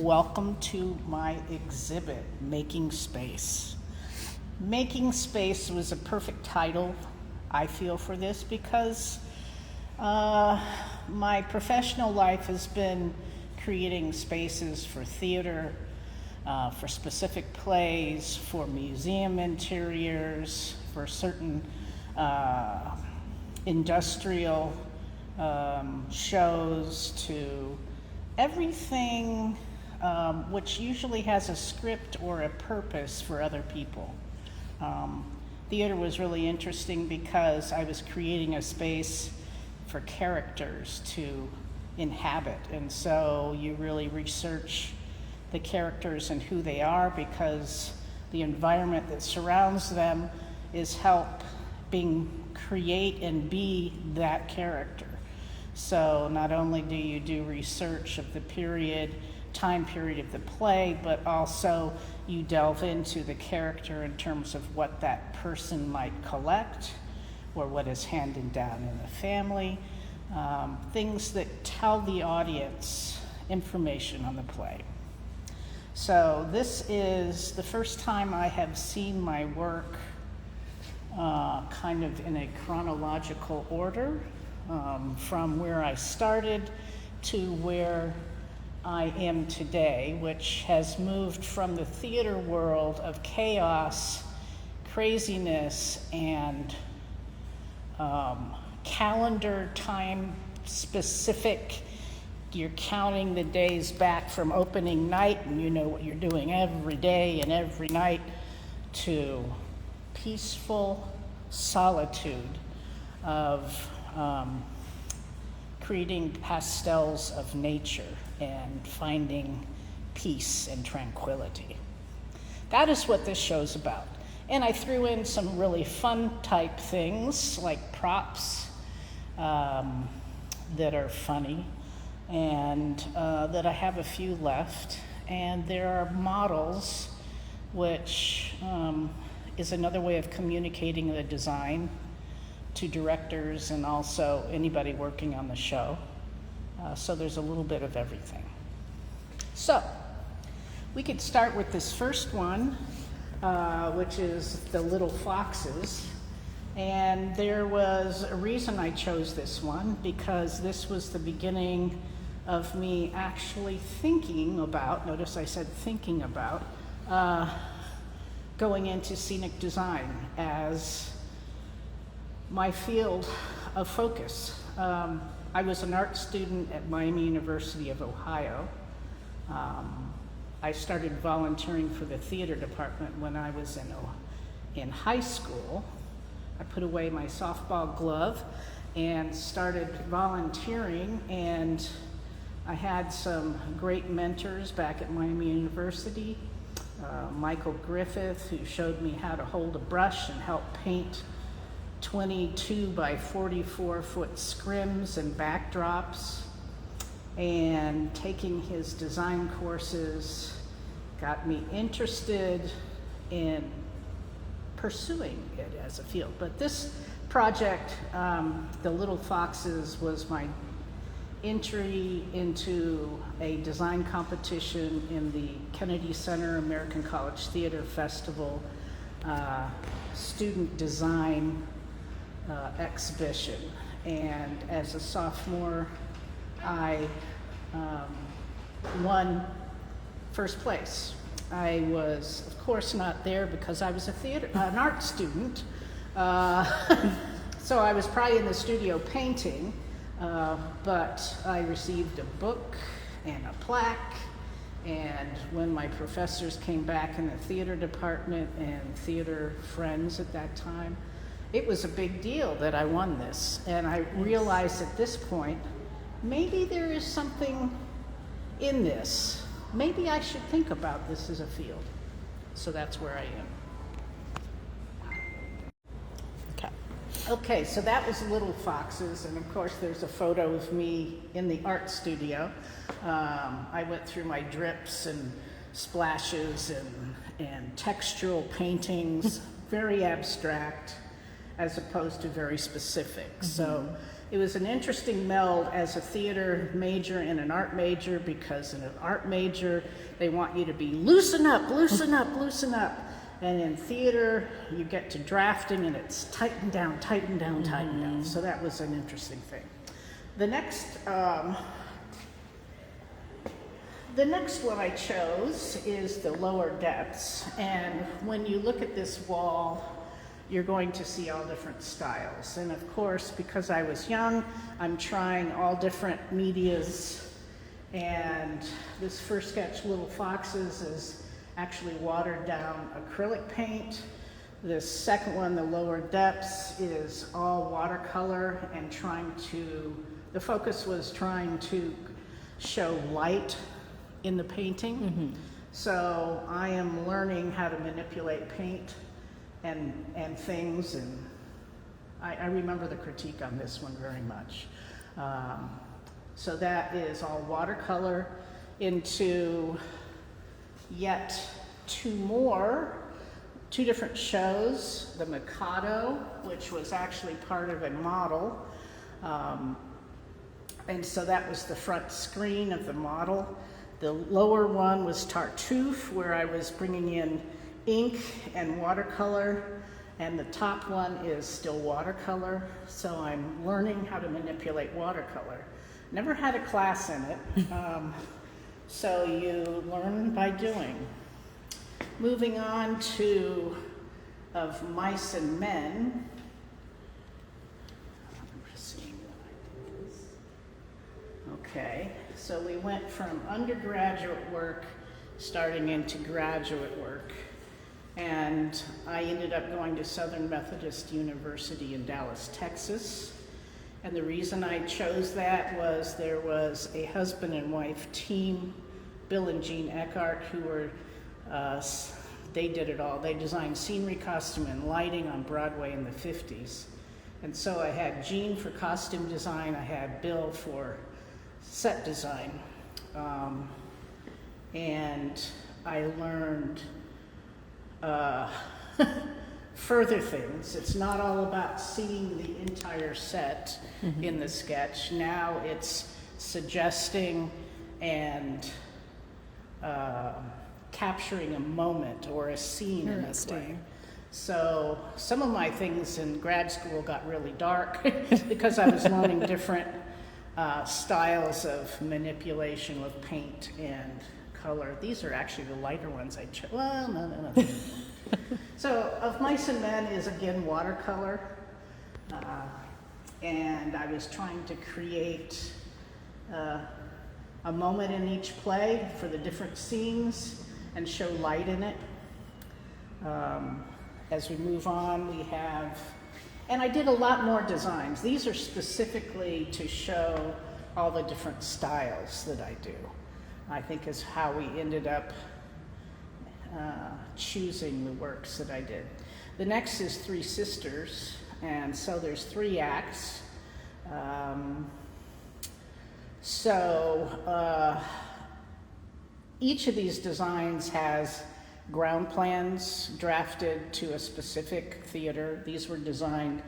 Welcome to my exhibit, Making Space. Making Space was a perfect title, I feel, for this because my professional life has been creating spaces for theater, for specific plays, for museum interiors, for certain industrial shows, to everything which usually has a script or a purpose for other people. Theater was really interesting because I was creating a space for characters to inhabit, and so you really research the characters and who they are because the environment that surrounds them is helping create and be that character. So not only do you do research of the time period of the play, but also you delve into the character in terms of what that person might collect or what is handed down in the family, things that tell the audience information on the play. So this is the first time I have seen my work kind of in a chronological order, from where I started to where I am today, which has moved from the theater world of chaos, craziness, and calendar time specific. You're counting the days back from opening night and you know what you're doing every day and every night, to peaceful solitude of creating pastels of nature and finding peace and tranquility. That is what this show's about. And I threw in some really fun type things like props that are funny, and that I have a few left. And there are models, which is another way of communicating the design to directors and also anybody working on the show. So there's a little bit of everything. So we could start with this first one, which is the little foxes. And there was a reason I chose this one, because this was the beginning of me actually thinking about, notice I said thinking about, going into scenic design as my field of focus. I was an art student at Miami University of Ohio. I started volunteering for the theater department when I was in high school. I put away my softball glove and started volunteering, and I had some great mentors back at Miami University. Michael Griffith, who showed me how to hold a brush and help paint 22 by 44 foot scrims and backdrops, and taking his design courses got me interested in pursuing it as a field. But this project, The Little Foxes, was my entry into a design competition in the Kennedy Center American College Theater Festival student design exhibition. And as a sophomore, I won first place. I was, of course, not there because I was an art student. So I was probably in the studio painting, but I received a book and a plaque. And when my professors came back in the theater department and theater friends at that time, it was a big deal that I won this. And I realized at this point, maybe there is something in this. Maybe I should think about this as a field. So that's where I am. Okay, so that was Little Foxes, and of course there's a photo of me in the art studio. I went through my drips and splashes and textural paintings, very abstract as opposed to very specific. So it was an interesting meld as a theater major and an art major, because in an art major, they want you to be loosen up, loosen up, loosen up. And in theater, you get to drafting and it's tighten down, tighten down, tighten down. So that was an interesting thing. The next one I chose is the lower depths. And when you look at this wall, you're going to see all different styles. And of course, because I was young, I'm trying all different medias. And this first sketch, Little Foxes, is actually watered down acrylic paint. This second one, the lower depths, is all watercolor and the focus was trying to show light in the painting. Mm-hmm. So I am learning how to manipulate paint and things, and I remember the critique on this one very much. So that is all watercolor into yet two different shows. The Mikado, which was actually part of a model. And so that was the front screen of the model. The lower one was Tartuffe, where I was bringing in ink and watercolor. And the top one is still watercolor. So I'm learning how to manipulate watercolor. Never had a class in it. So you learn by doing. Moving on to Of Mice and Men. Okay, so we went from undergraduate work starting into graduate work. And I ended up going to Southern Methodist University in Dallas, Texas. And the reason I chose that was there was a husband and wife team, Bill and Jean Eckhart, who were, they did it all. They designed scenery, costume, and lighting on Broadway in the 50s. And so I had Jean for costume design, I had Bill for set design. And I learned further things. It's not all about seeing the entire set in the sketch. Now it's suggesting and capturing a moment or a scene in a play. So some of my things in grad school got really dark because I was learning different styles of manipulation with paint and color. These are actually the lighter ones I chose. Well, no. So Of Mice and Men is again watercolor. And I was trying to create a moment in each play for the different scenes and show light in it. As we move on, we have, and I did a lot more designs. These are specifically to show all the different styles that I do. I think is how we ended up choosing the works that I did. The next is Three Sisters, and so there's 3 acts. Each of these designs has ground plans drafted to a specific theater. These were designed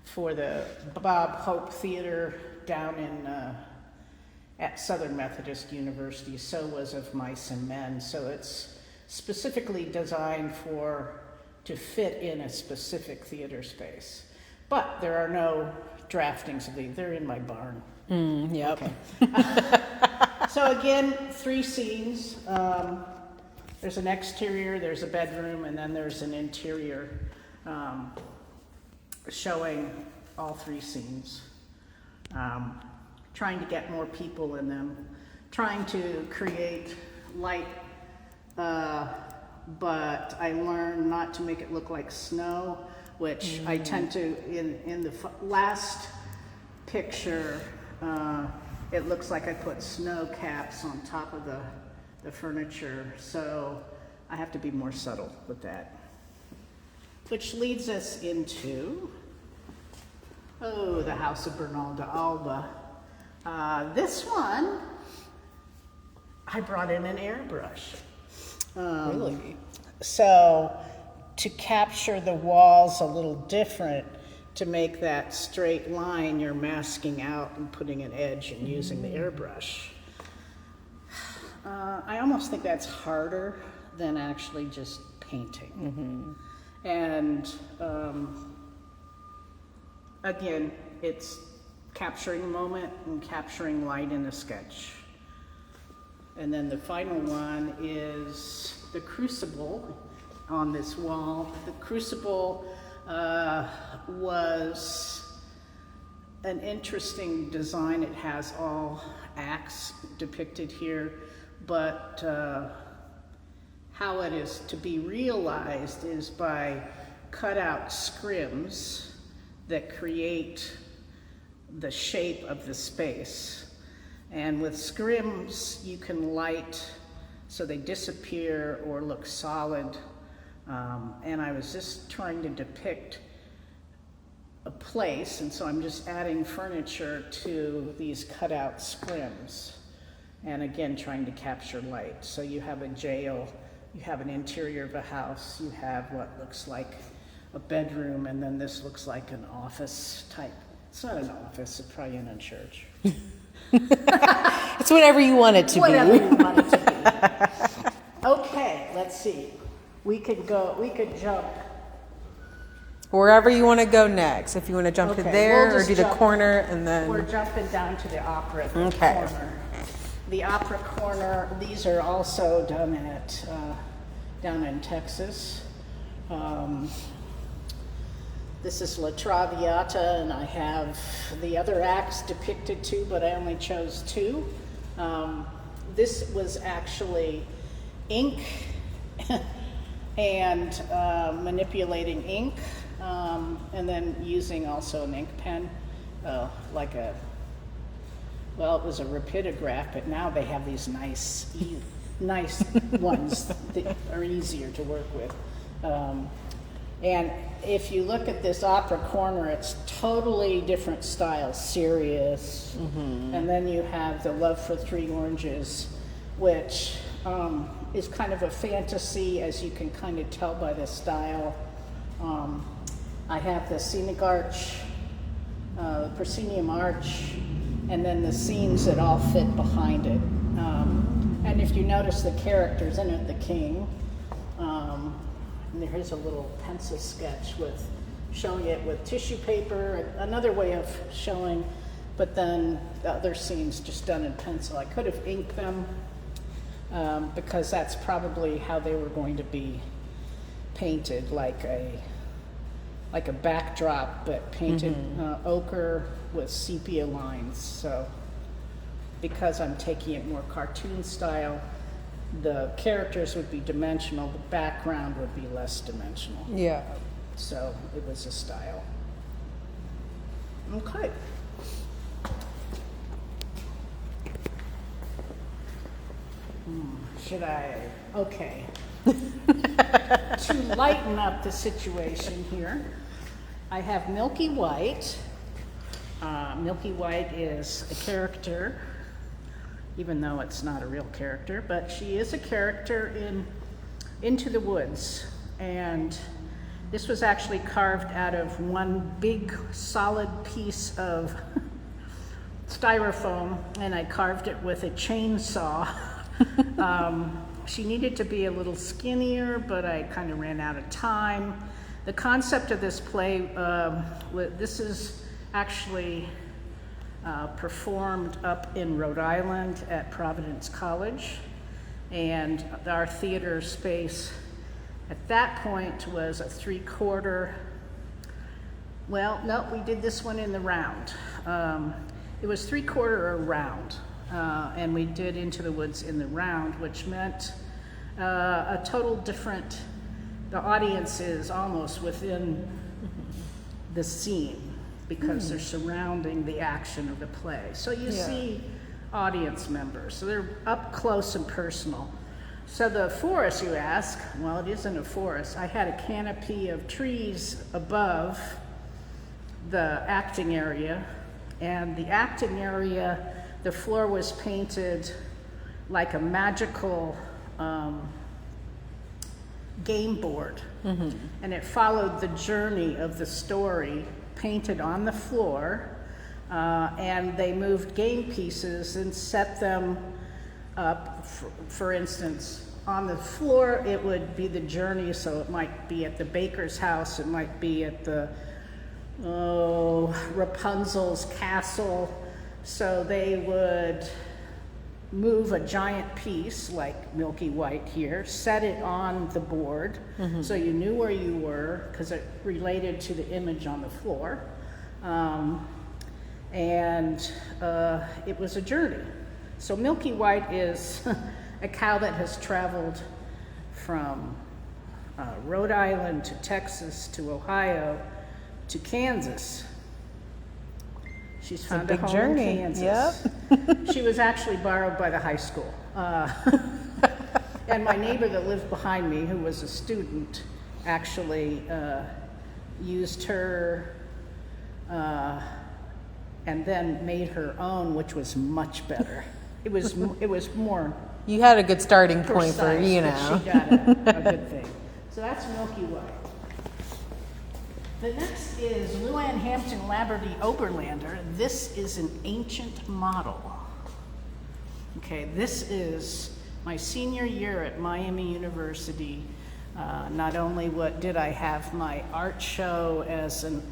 for the Bob Hope Theater down in at Southern Methodist University. So was Of Mice and Men. So it's specifically designed to fit in a specific theater space. But there are no draftings of these. They're in my barn. Yep. Okay. So again, 3 scenes. There's an exterior, there's a bedroom, and then there's an interior showing all 3 scenes. Trying to get more people in them. Trying to create light, but I learned not to make it look like snow, which I tend to, in the last picture, it looks like I put snow caps on top of the furniture, so I have to be more subtle with that. Which leads us into, the House of Bernalda Alba. This one, I brought in an airbrush. Really? So to capture the walls a little different, to make that straight line, you're masking out and putting an edge and using the airbrush. I almost think that's harder than actually just painting. And again, it's capturing a moment and capturing light in a sketch. And then the final one is the crucible on this wall. The crucible was an interesting design. It has all acts depicted here, but how it is to be realized is by cutout scrims that create the shape of the space. And with scrims, you can light so they disappear or look solid. And I was just trying to depict a place, and so I'm just adding furniture to these cutout scrims. And again, trying to capture light. So you have a jail, you have an interior of a house, you have what looks like a bedroom, and then this looks like an office type. It's not an office, it's probably in a church. It's whatever you want it to Whatever be. you want it to be. Okay, let's see. We could jump. Wherever you want to go next. If you want to jump to there we'll or do the corner and then... We're jumping down to the opera Okay. corner. The opera corner, these are also done at, down in Texas. This is La Traviata, and I have the other acts depicted too, but I only chose 2. This was actually ink and manipulating ink, and then using also an ink pen, like a, well, it was a rapidograph, but now they have these nice ones that are easier to work with. And if you look at this opera corner, it's totally different style, serious. And then you have the Love for Three Oranges, which is kind of a fantasy, as you can kind of tell by the style. I have the scenic arch, the proscenium arch, and then the scenes that all fit behind it. And if you notice the characters in it, the king, and here's a little pencil sketch with showing it with tissue paper, another way of showing, but then the other scenes just done in pencil. I could have inked them because that's probably how they were going to be painted, like a backdrop, but painted ochre with sepia lines. So because I'm taking it more cartoon style, the characters would be dimensional, the background would be less dimensional. Yeah. So it was a style. Okay. Should I? Okay. To lighten up the situation here, I have Milky White. Milky White is a character, even though it's not a real character, but she is a character in Into the Woods. And this was actually carved out of one big solid piece of styrofoam, and I carved it with a chainsaw. She needed to be a little skinnier, but I kind of ran out of time. The concept of this play, this is actually performed up in Rhode Island at Providence College, and our theater space at that point was a 3/4. Well, no, we did this one in the round. It was 3/4 or round, and we did Into the Woods in the round, which meant a total different, the audience is almost within the scene because they're surrounding the action of the play. So you see audience members, so they're up close and personal. So the forest, you ask, well, it isn't a forest. I had a canopy of trees above the acting area, and the acting area, the floor was painted like a magical game board, and it followed the journey of the story painted on the floor, and they moved game pieces and set them up. For instance, on the floor, it would be the journey, so it might be at the baker's house, it might be at the Rapunzel's castle. So they would move a giant piece like Milky White here, set it on the board, so you knew where you were because it related to the image on the floor. And it was a journey. So Milky White is a cow that has traveled from Rhode Island to Texas to Ohio to Kansas. She's found a big home journey. in Kansas. Yep. She was actually borrowed by the high school. And my neighbor that lived behind me, who was a student, actually used her and then made her own, which was much better. It was more. You had a good starting point for, precise, you but know. she got a good thing. So that's Milky White. The next is Luann Hampton Labadie Oberlander. This is an ancient model. Okay, this is my senior year at Miami University. Not only did I have my art show as an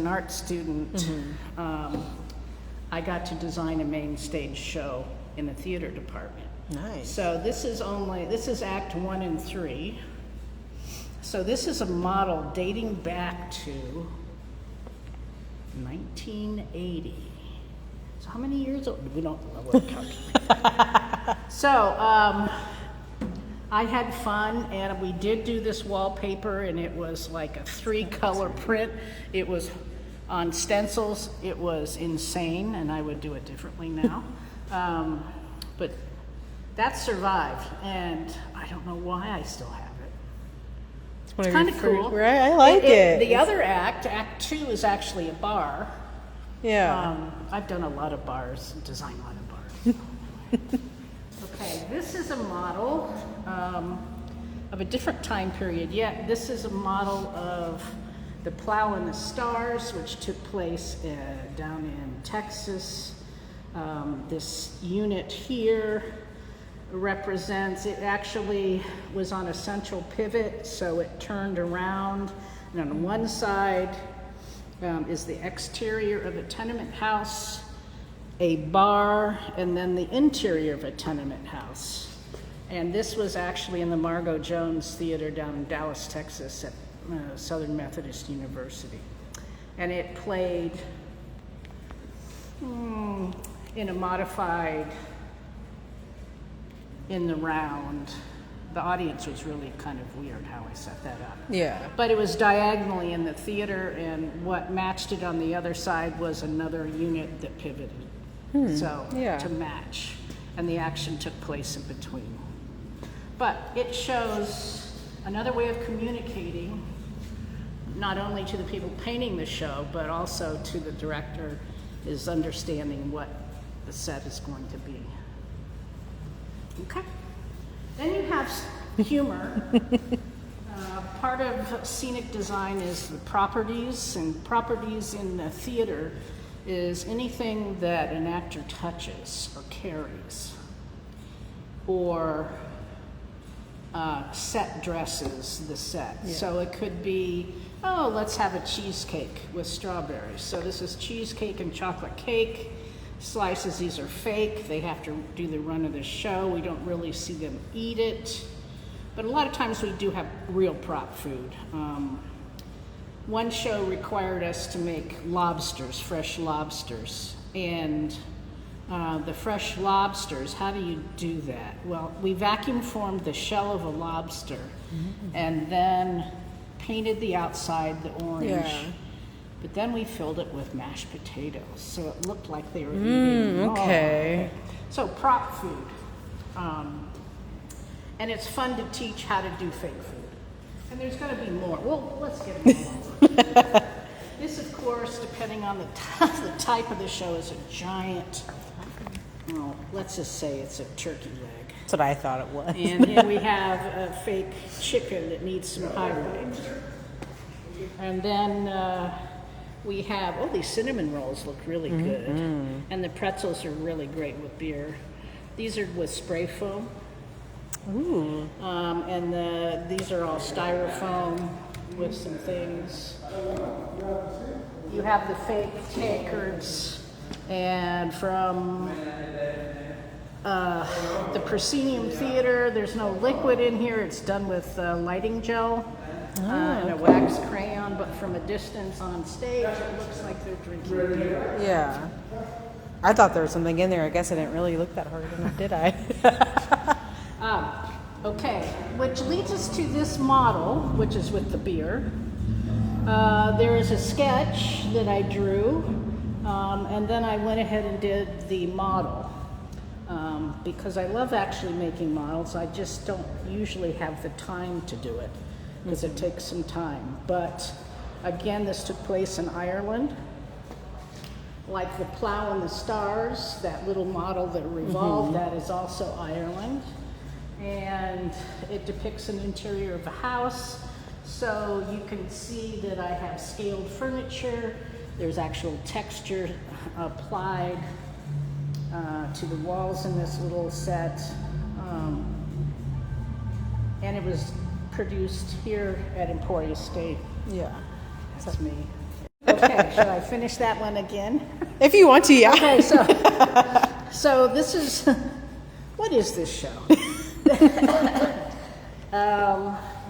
art student, I got to design a main stage show in the theater department. Nice. So this is Act 1 and 3. So this is a model dating back to 1980. So how many years old? We don't know what to calculate. So I had fun, and we did do this wallpaper, and it was like a 3-color print. It was on stencils. It was insane, and I would do it differently now. But that survived, and I don't know why I still have it. It's kind of cool. Right? I like it. The other act, Act 2, is actually a bar. Yeah. I've done a lot of bars, designed a lot of bars. Okay, this is a model of a different time period. Yet this is a model of the Plow and the Stars, which took place down in Texas. This unit here represents, it actually was on a central pivot, so it turned around, and on one side is the exterior of a tenement house, a bar, and then the interior of a tenement house. And this was actually in the Margot Jones Theater down in Dallas, Texas at Southern Methodist University. And it played in a modified in the round. The audience was really kind of weird how I set that up. Yeah. But it was diagonally in the theater, and what matched it on the other side was another unit that pivoted. To match. And the action took place in between. But it shows another way of communicating, not only to the people painting the show, but also to the director, is understanding what the set is going to be. Okay. Then you have humor. Part of scenic design is the properties, and properties in the theater is anything that an actor touches or carries, or set dresses the set. Yeah. So it could be, let's have a cheesecake with strawberries. So this is cheesecake and chocolate cake. Slices, these are fake. They have to do the run of the show. We don't really see them eat it. But a lot of times we do have real prop food. One show required us to make lobsters, fresh lobsters. And the fresh lobsters, how do you do that? Well, we vacuum formed the shell of a lobster and then painted the outside the orange. Yeah. But then we filled it with mashed potatoes, so it looked like they were eating. Okay. So prop food. And it's fun to teach how to do fake food. And there's going to be more. Well, let's get it over. This, of course, depending on the type of the show, is a giant, let's just say it's a turkey leg. That's what I thought it was. And here we have a fake chicken that needs some highlight. And then we have, oh, these cinnamon rolls look really good. And the pretzels are really great with beer. These are with spray foam. Ooh. And these are all styrofoam with some things. You have the fake tankards, and from the Proscenium Theater, there's no liquid in here. It's done with lighting gel and a wax crayon, but from a distance on stage, it looks like they're drinking beer. Yeah. I thought there was something in there. I guess I didn't really look that hard enough, did I? Okay, which leads us to this model, which is with the beer. There is a sketch that I drew, and then I went ahead and did the model. Because I love actually making models, I just don't usually have the time to do it, because it takes some time. But again, this took place in Ireland. Like the plow and the stars, that little model that revolved, that is also Ireland. And it depicts an interior of a house. So you can see that I have scaled furniture. There's actual texture applied to the walls in this little set. And it was produced here at Emporia State. Yeah. That's me. Okay, should I finish that one again? If you want to, yeah. Okay, so this is, what is this show?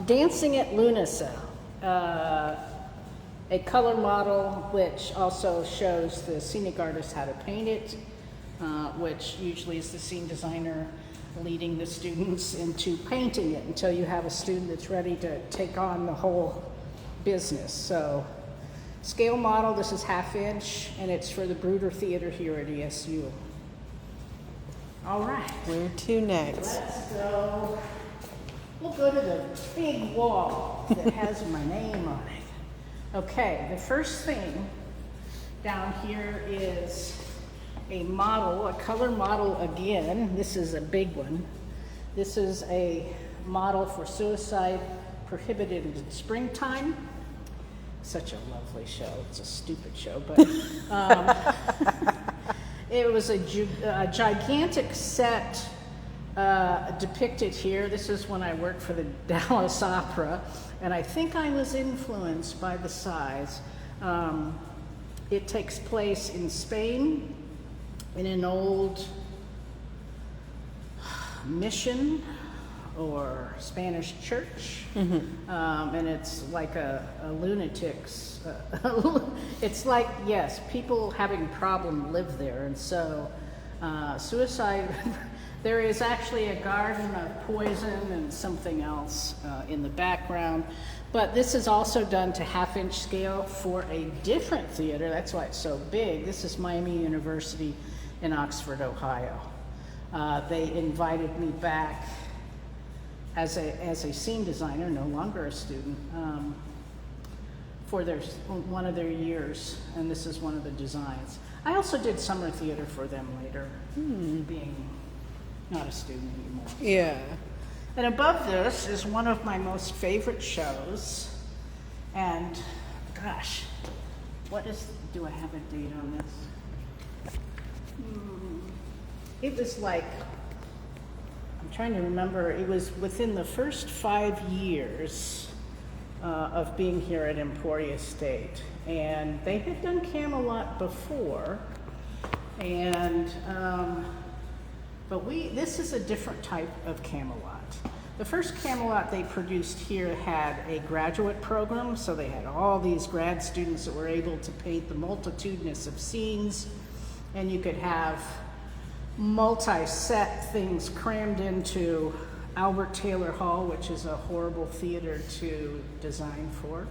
Dancing at Lunasa, a color model which also shows the scenic artist how to paint it, which usually is the scene designer leading the students into painting it until you have a student that's ready to take on the whole business. So, scale model, this is 1/2 inch, and it's for the Bruder Theater here at ESU. All right. Where to next? Let's go. We'll go to the big wall that has my name on it. Okay, the first thing down here is a model, a color model again. This is a big one. This is a model for Suicide Prohibited in Springtime. Such a lovely show. It's a stupid show, but it was a gigantic set depicted here. This is when I worked for the Dallas Opera, and I think I was influenced by the size. It takes place in Spain in an old mission or Spanish church, and it's like a lunatic's. It's like, yes, people having problem live there, and so suicide. There is actually a garden of poison and something else in the background, but this is also done to 1/2 inch scale for a different theater. That's why it's so big. This is Miami University in Oxford, Ohio. They invited me back as a scene designer, no longer a student, for one of their years, and this is one of the designs. I also did summer theater for them later, being not a student anymore. Yeah. And above this is one of my most favorite shows, and gosh, do I have a date on this? It was like, I'm trying to remember, it was within the first 5 years of being here at Emporia State. And they had done Camelot before, and but this is a different type of Camelot. The first Camelot they produced here had a graduate program, so they had all these grad students that were able to paint the multitudinous of scenes, and you could have multi-set things crammed into Albert Taylor Hall, which is a horrible theater to design for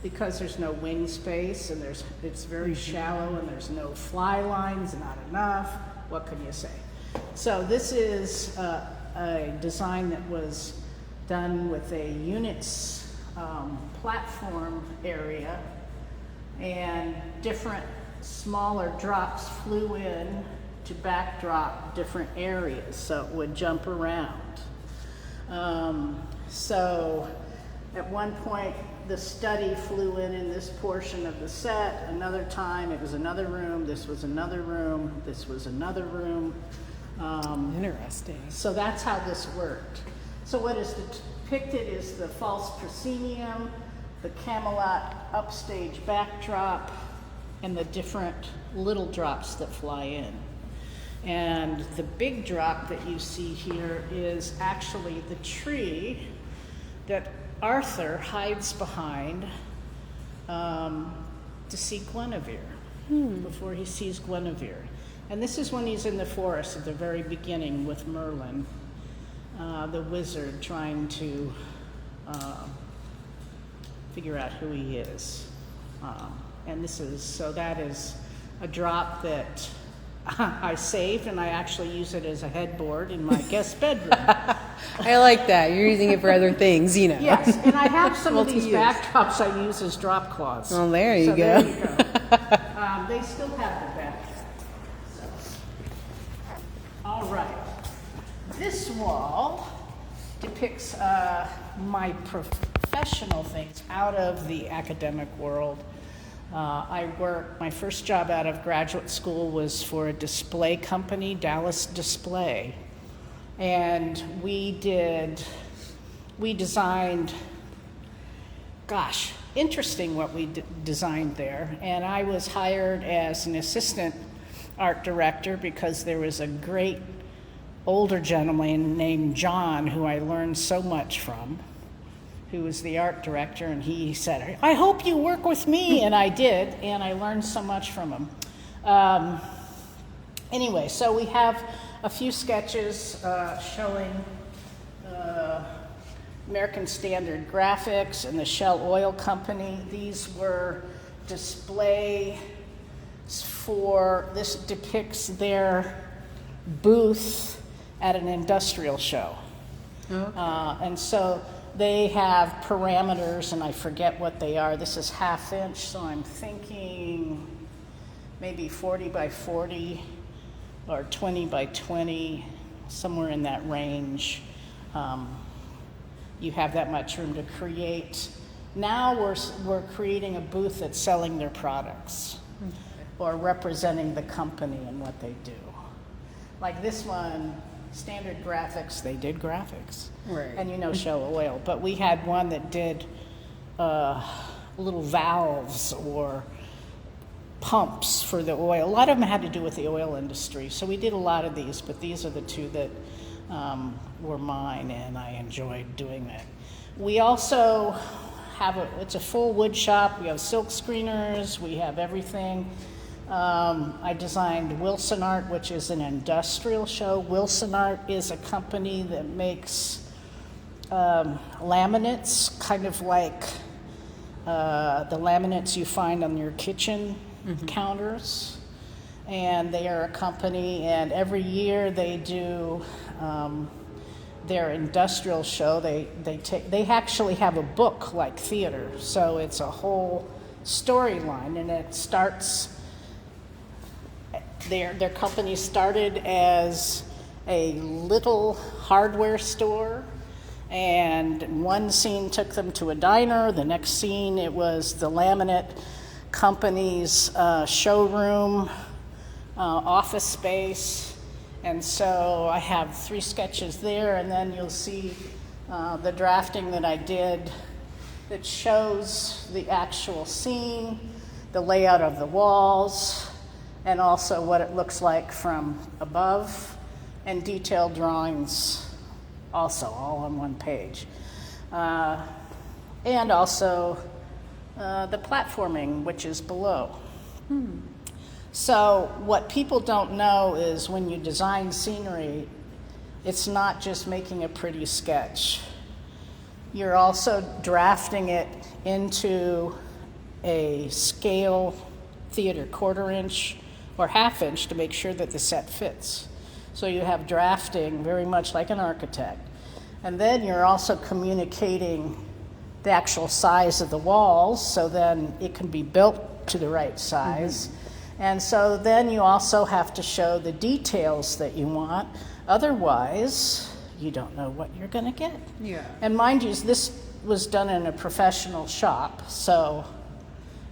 because there's no wing space, and it's very shallow, and there's no fly lines, not enough. What can you say? So this is a design that was done with a units platform area, and different smaller drops flew in to backdrop different areas, so it would jump around. So at one point the study flew in this portion of the set. Another time it was another room. This was another room. This was another room. Interesting. So that's how this worked. So what is depicted is the false proscenium, the Camelot upstage backdrop, and the different little drops that fly in. And the big drop that you see here is actually the tree that Arthur hides behind to see Guinevere, before he sees Guinevere. And this is when he's in the forest at the very beginning with Merlin, the wizard, trying to figure out who he is. And that is a drop that I saved, and I actually use it as a headboard in my guest bedroom. I like that. You're using it for other things, you know. Yes, and I have some of these Multi-use. backdrops I use as drop cloths. Well, there you So go. there you go. They still have the back. So. All right. This wall depicts my professional things out of the academic world. My first job out of graduate school was for a display company, Dallas Display. And we designed, interesting what we designed there. And I was hired as an assistant art director because there was a great older gentleman named John who I learned so much from, who was the art director, and he said, "I hope you work with me," and I did, and I learned so much from him. Anyway, so we have a few sketches showing American Standard Graphics and the Shell Oil Company. These were displays this depicts their booth at an industrial show. Okay. And so they have parameters, and I forget what they are. This is 1/2 inch, so I'm thinking maybe 40 by 40 or 20 by 20, somewhere in that range. You have that much room to create. Now we're creating a booth that's selling their products or representing the company and what they do. Like this one, Standard Graphics, they did graphics. Right. And Shell Oil. But we had one that did little valves or pumps for the oil. A lot of them had to do with the oil industry. So we did a lot of these, but these are the two that were mine, and I enjoyed doing that. We also it's a full wood shop. We have silk screeners. We have everything. I designed Wilson Art, which is an industrial show. Wilson Art is a company that makes laminates, kind of like the laminates you find on your kitchen counters. And they are a company, and every year they do their industrial show. They actually have a book like theater, so it's a whole storyline, and it starts. Their company started as a little hardware store, and one scene took them to a diner. The next scene, it was the laminate company's showroom, office space. And so I have 3 sketches there, and then you'll see the drafting that I did that shows the actual scene, the layout of the walls, and also what it looks like from above, and detailed drawings also, all on one page. And also the platforming, which is below. So what people don't know is when you design scenery, it's not just making a pretty sketch. You're also drafting it into a scale theater, 1/4 inch or 1/2 inch, to make sure that the set fits. So you have drafting very much like an architect. And then you're also communicating the actual size of the walls, so then it can be built to the right size. And so then you also have to show the details that you want. Otherwise, you don't know what you're going to get. Yeah. And mind you, this was done in a professional shop, so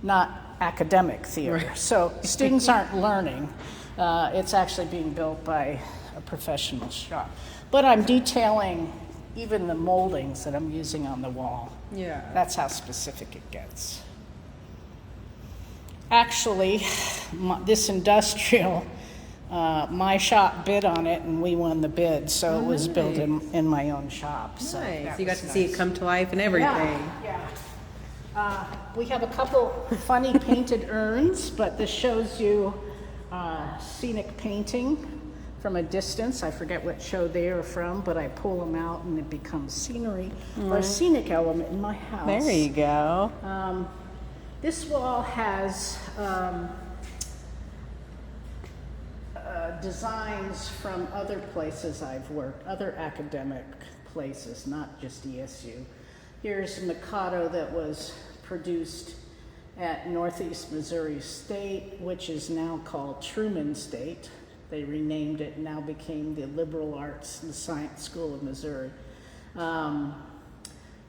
not academic theater. Right. So students aren't learning. It's actually being built by a professional shop. But I'm detailing even the moldings that I'm using on the wall. Yeah. That's how specific it gets. Actually, this industrial, my shop bid on it and we won the bid, so it was built in my own shop. So Nice. that You got was to see it nice. come to life and everything. Yeah. We have a couple funny painted urns, but this shows you scenic painting from a distance. I forget what show they are from, but I pull them out and it becomes scenery or a scenic element in my house. There you go. This wall has designs from other places I've worked, other academic places, not just ESU. Here's a Mikado that was produced at Northeast Missouri State, which is now called Truman State. They renamed it and now became the Liberal Arts and Science School of Missouri.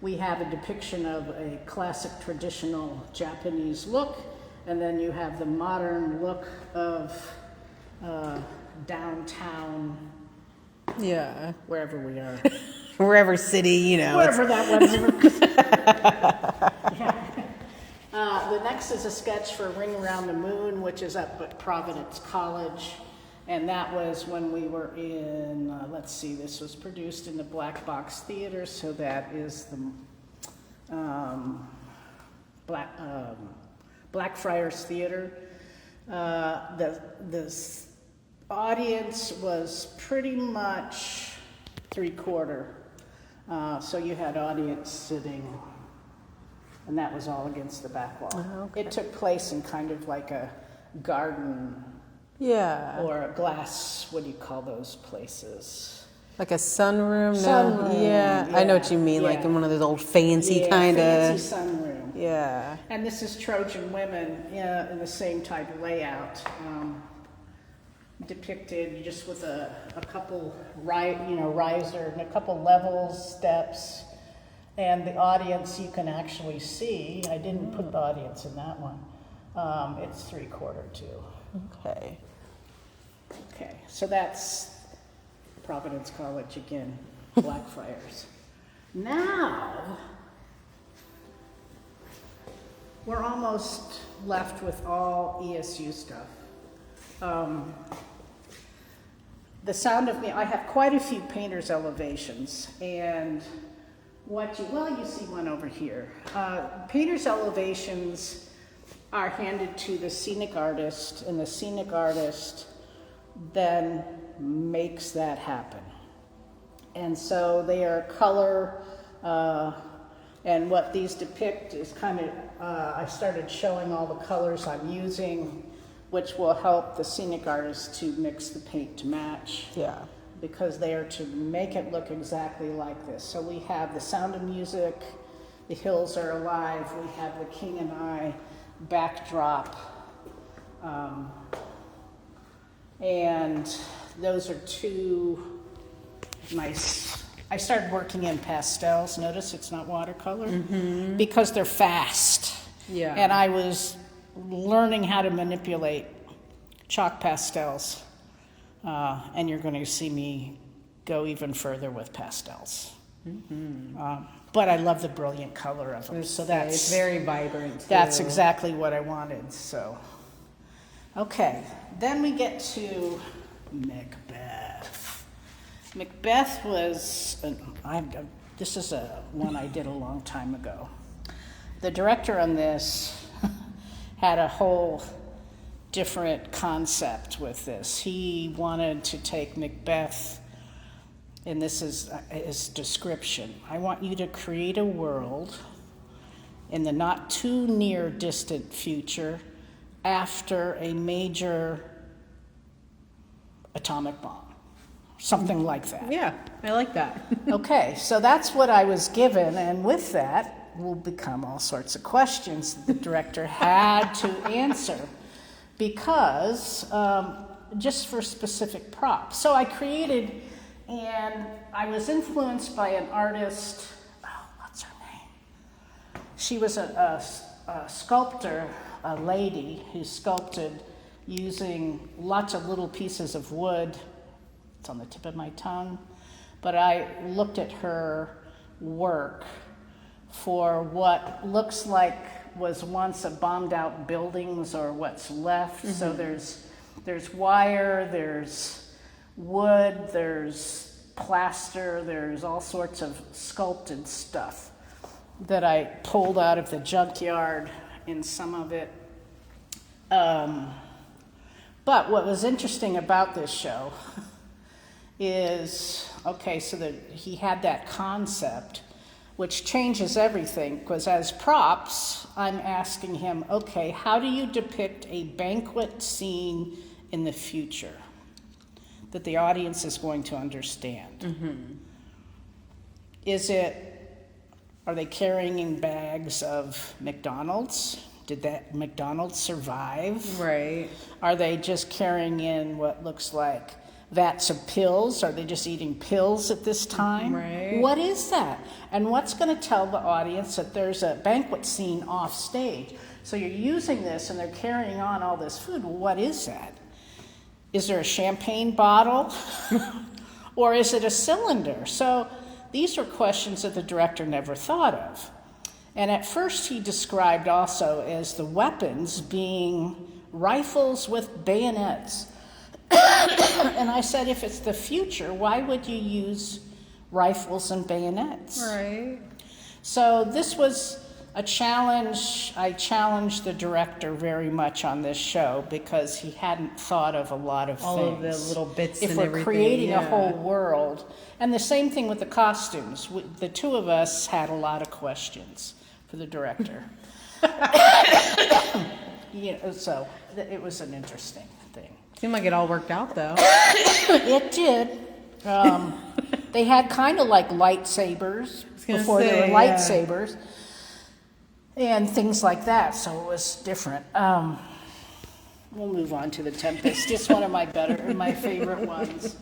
We have a depiction of a classic traditional Japanese look, and then you have the modern look of downtown, Yeah. wherever we are. Wherever city, you know. Wherever that was. The next is a sketch for Ring Around the Moon, which is up at Providence College. And that was when we were in, let's see, this was produced in the Black Box Theater, so that is the Blackfriars Theater. The audience was pretty much 3/4. So you had audience sitting, and that was all against the back wall. Oh, okay. It took place in kind of like a garden Yeah. or a glass, what do you call those places? Like a sunroom? Sunroom, Yeah. I know what you mean, like yeah. in one of those old fancy Yeah, kind fancy of. sunroom. Yeah. And this is Trojan women in the same type of layout, depicted just with a couple riser and a couple levels, steps, and the audience you can actually see. I didn't put the audience in that one. It's 3/4 too. Okay. Okay, so that's Providence College again, Blackfriars. Now, we're almost left with all ESU stuff. The Sound of Me, I have quite a few painters' elevations, and you see one over here. Painters' elevations are handed to the scenic artist, and the scenic artist then makes that happen. And so they are color, and what these depict is kind of, I started showing all the colors I'm using, which will help the scenic artist to mix the paint to match. Yeah. Because they are to make it look exactly like this. So we have the Sound of Music, The Hills Are Alive, we have the King and I backdrop, and those are two nice. I started working in pastels. Notice it's not watercolor because they're fast. Yeah. And I was learning how to manipulate chalk pastels. And you're going to see me go even further with pastels. But I love the brilliant color of them. So It's very vibrant. that's too. exactly what I wanted. So, okay, then we get to Macbeth. Macbeth was, this is one I did a long time ago. The director on this had a whole different concept with this. He wanted to take Macbeth, and this is his description. I want you to create a world in the not too near distant future after a major atomic bomb. Something like that. Yeah, I like that. Okay, so that's what I was given, and with that will become all sorts of questions that the director had to answer because just for specific props. So I created, and I was influenced by an artist, what's her name? she was a sculptor, a lady who sculpted using lots of little pieces of wood. It's on the tip of my tongue. But I looked at her work for what looks like was once a bombed out buildings or what's left. Mm-hmm. So there's wire, there's wood, there's plaster, there's all sorts of sculpted stuff that I pulled out of the junkyard in some of it. But what was interesting about this show is, okay, so that he had that concept, which changes everything, because as props, I'm asking him, okay, how do you depict a banquet scene in the future that the audience is going to understand? Mm-hmm. Are they carrying in bags of McDonald's? Did that McDonald's survive? Right. Are they just carrying in what looks like vats of pills? Are they just eating pills at this time? Right. What is that? And what's going to tell the audience that there's a banquet scene off stage? So you're using this and they're carrying on all this food. Well, what is that? Is there a champagne bottle? Or is it a cylinder? So these are questions that the director never thought of. And at first he described also as the weapons being rifles with bayonets. And I said, if it's the future, why would you use rifles and bayonets? Right. So this was a challenge. I challenged the director very much on this show because he hadn't thought of a lot of all things. All of the little bits if and we're everything. Creating a whole world. And the same thing with the costumes. The two of us had a lot of questions for the director. So it was an interesting thing. Seemed like it all worked out, though. It did. They had kind of like lightsabers before they were lightsabers, and things like that. So it was different. We'll move on to the Tempest. It's one of my favorite ones.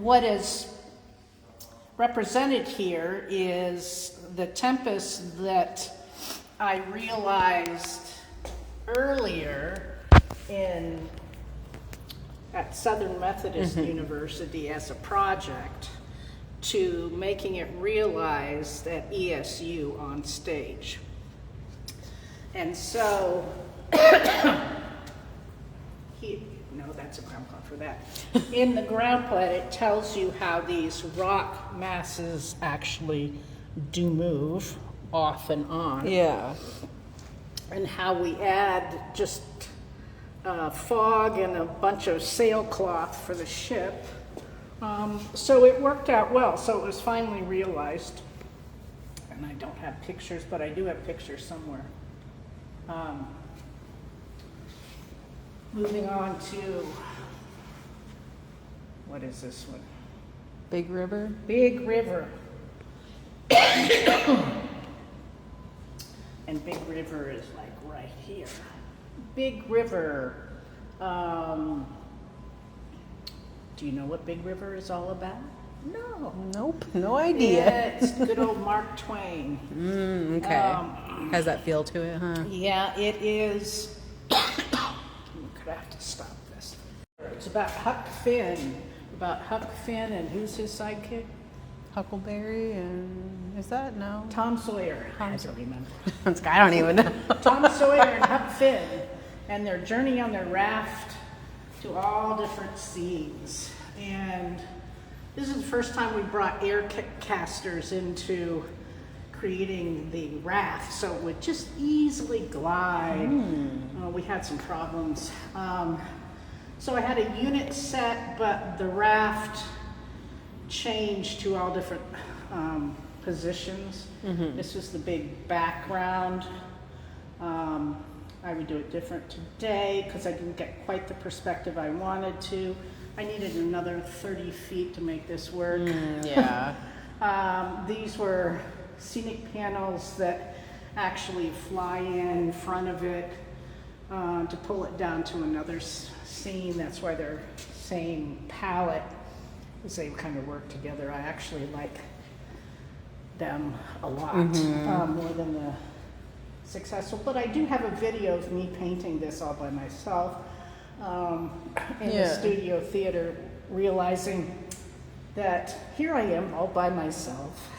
What is represented here is the Tempest that I realized earlier at Southern Methodist University as a project to making it realized at ESU on stage. And so, that's a ground plan for that. In the ground plan, it tells you how these rock masses actually do move off and on. Yeah. And how we add just fog and a bunch of sailcloth for the ship. So it worked out well. So it was finally realized. And I don't have pictures, but I do have pictures somewhere. Moving on to, what is this one? Big River? Big River. And Big River is like right here. Big River. Do you know what Big River is all about? No. Nope, no idea. Yeah, it's good old Mark Twain. Okay. Has that feel to it, huh? Yeah, it is. I'm gonna have to stop this. It's about Huck Finn. And who's his sidekick? Huckleberry and is that no? Tom Sawyer. I don't remember. I don't even know. Tom Sawyer and Huck Finn, and their journey on their raft to all different scenes. And this is the first time we brought air casters into creating the raft, so it would just easily glide. We had some problems. So I had a unit set, but the raft changed to all different positions. This was the big background. I would do it different today because I didn't get quite the perspective I wanted to. I needed another 30 feet to make this work. Yeah. These were scenic panels that actually fly in front of it to pull it down to another scene. That's why they're same palette, because they kind of work together. I actually like them a lot, more than the successful. But I do have a video of me painting this all by myself in the studio theater, realizing that here I am all by myself.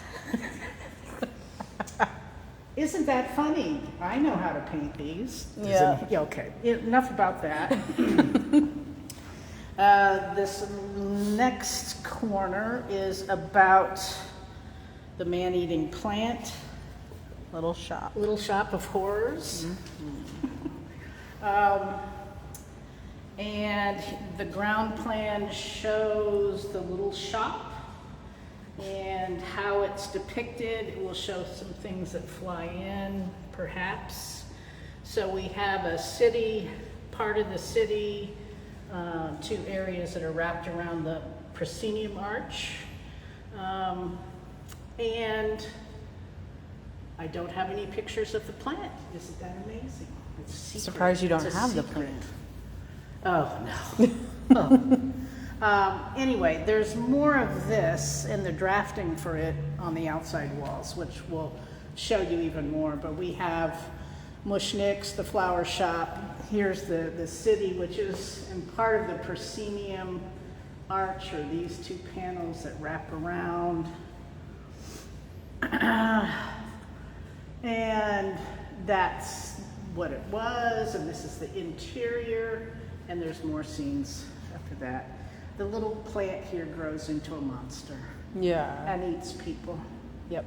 Isn't that funny? I know how to paint these. Yeah. Okay, enough about that. This next corner is about the man-eating plant. Little shop. Little shop of horrors. And the ground plan shows the little shop and how it's depicted. It will show some things that fly in, perhaps. So we have a city, part of the city, 2 areas that are wrapped around the proscenium arch. And I don't have any pictures of the plant. Isn't that amazing? It's secret. Surprised you don't It's a have the secret. plant. Oh, no. Anyway, there's more of this in the drafting for it on the outside walls, which will show you even more. But we have Mushnik's, the flower shop. Here's the city, which is in part of the proscenium arch, or these 2 panels that wrap around. And that's what it was, and this is the interior, and there's more scenes after that. The little plant here grows into a monster Yeah. and eats people. Yep.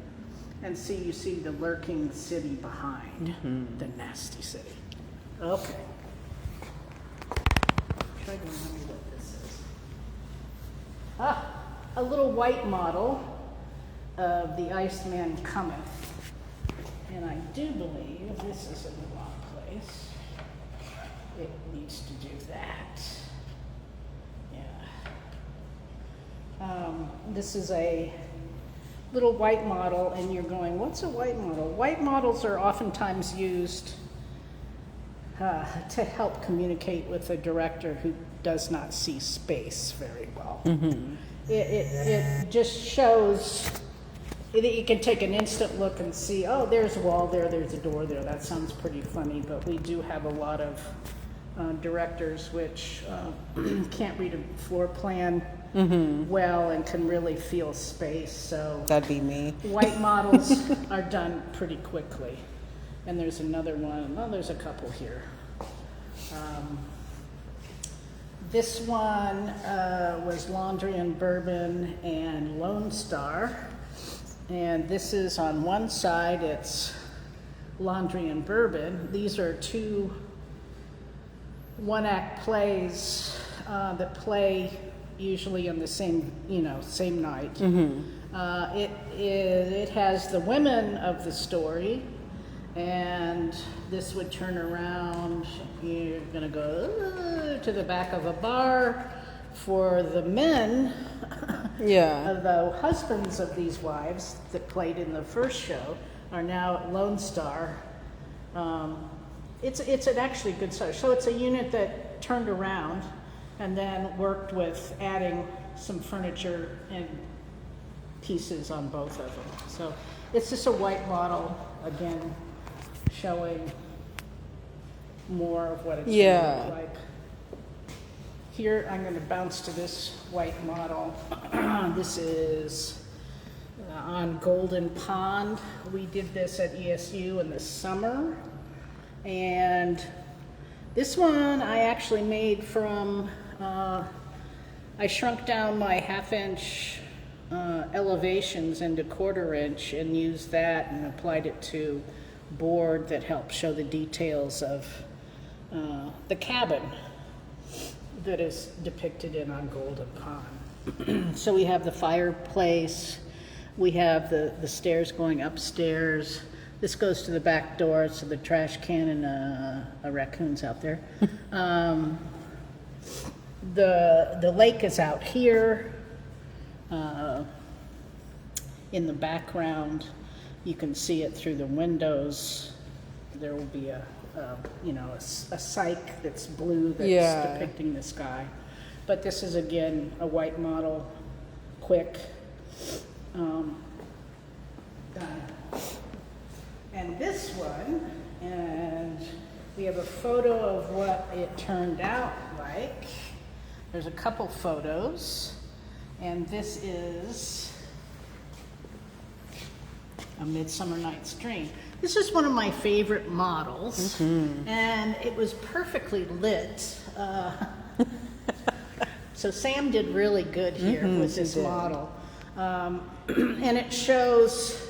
And you see the lurking city behind, the nasty city. Okay. Try to remember what this is. A little white model of the Iceman Cometh. And I do believe this is in the wrong place. It needs to do that. Yeah. This is a little white model, and you're going, what's a white model? White models are oftentimes used to help communicate with a director who does not see space very well. It just shows, you can take an instant look and see, oh, there's a wall there, there's a door there. That sounds pretty funny, but we do have a lot of directors which can't read a floor plan well and can really feel space. So That'd be me. white models are done pretty quickly. And there's another one. Oh, there's a couple here. This one was Laundry and Bourbon and Lone Star. And this is on one side, it's Laundry and Bourbon. These are 2 one-act plays that play usually on the same night. It has the women of the story, and this would turn around. You're gonna go to the back of a bar for the men. Yeah. The husbands of these wives that played in the first show are now at Lone Star. It's an actually good size. So it's a unit that turned around and then worked with adding some furniture and pieces on both of them. So it's just a white model, again, showing more of what it's going to look like. Here, I'm going to bounce to this white model. This is on Golden Pond. We did this at ESU in the summer. And this one I actually made from, I shrunk down my 1/2-inch elevations into 1/4 inch and used that and applied it to board that helped show the details of the cabin that is depicted in On Golden Pond. So we have the fireplace, we have the stairs going upstairs. This goes to the back door, so the trash can and a raccoon's out there. The lake is out here. In the background, you can see it through the windows. There will be a cyc that's blue that's depicting the sky. But this is, again, a white model, quick. done. And this one, and we have a photo of what it turned out like. There's a couple photos, and this is A Midsummer Night's Dream. This is one of my favorite models, and it was perfectly lit. So Sam did really good here with this model. And it shows,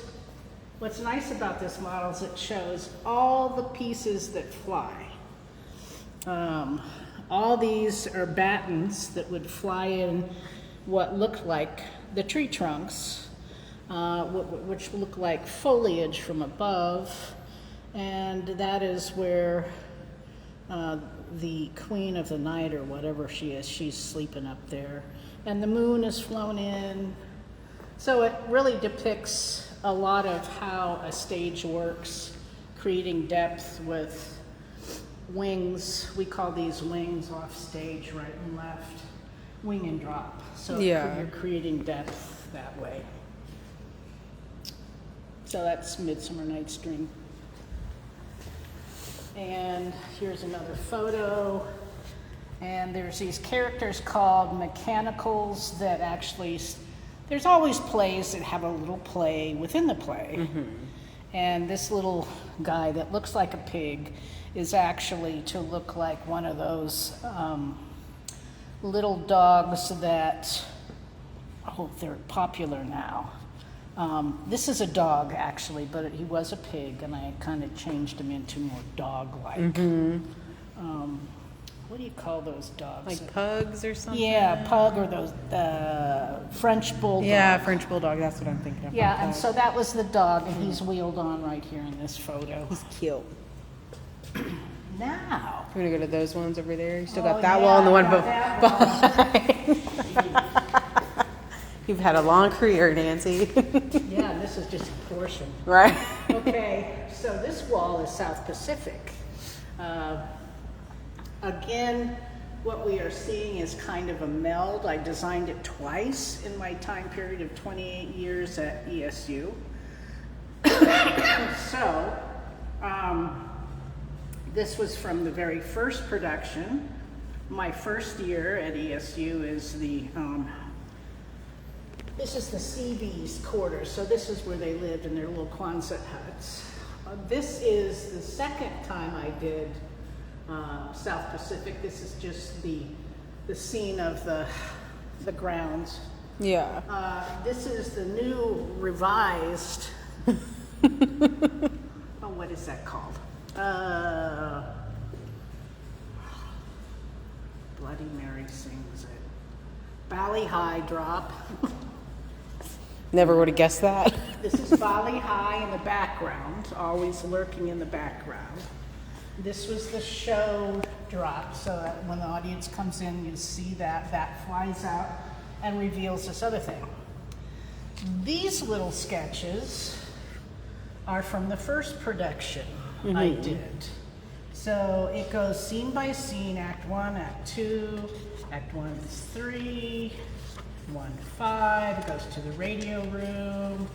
what's nice about this model is it shows all the pieces that fly. All these are battens that would fly in what looked like the tree trunks, which look like foliage from above, and that is where the queen of the night, or whatever she is, she's sleeping up there. And the moon is flown in. So it really depicts a lot of how a stage works, creating depth with wings. We call these wings off stage, right and left, wing and drop. So you're creating depth that way. So that's Midsummer Night's Dream. And here's another photo. And there's these characters called mechanicals that actually, there's always plays that have a little play within the play. And this little guy that looks like a pig is actually to look like one of those little dogs that, they're popular now. This is a dog, actually, but he was a pig, and I kind of changed him into more dog-like. What do you call those dogs? Like pugs or something? Yeah, pug, or those French bulldog. Yeah, French bulldog, that's what I'm thinking of. Yeah, and so that was the dog, and he's wheeled on right here in this photo. He's cute. Now. We're going to go to those ones over there. You still got that wall and the one behind. You've had a long career, Nancy. Yeah, and this is just a portion. Right. Okay, so this wall is South Pacific. Again, what we are seeing is kind of a meld. I designed it twice in my time period of 28 years at ESU. So, this was from the very first production. My first year at ESU is this is the Seabees quarters. So this is where they lived in their little Quonset huts. This is the second time I did South Pacific. This is just the scene of the grounds. Yeah. This is the new revised. What is that called? Bloody Mary sings it. Bali High drop. Never would have guessed that. This is Bali High in the background, always lurking in the background. This was the show drop, so that when the audience comes in, you see that flies out and reveals this other thing. These little sketches are from the first production I did. So it goes scene by scene, Act 1, Act 2, Act 1 is 3, 1, 5, it goes to the radio room,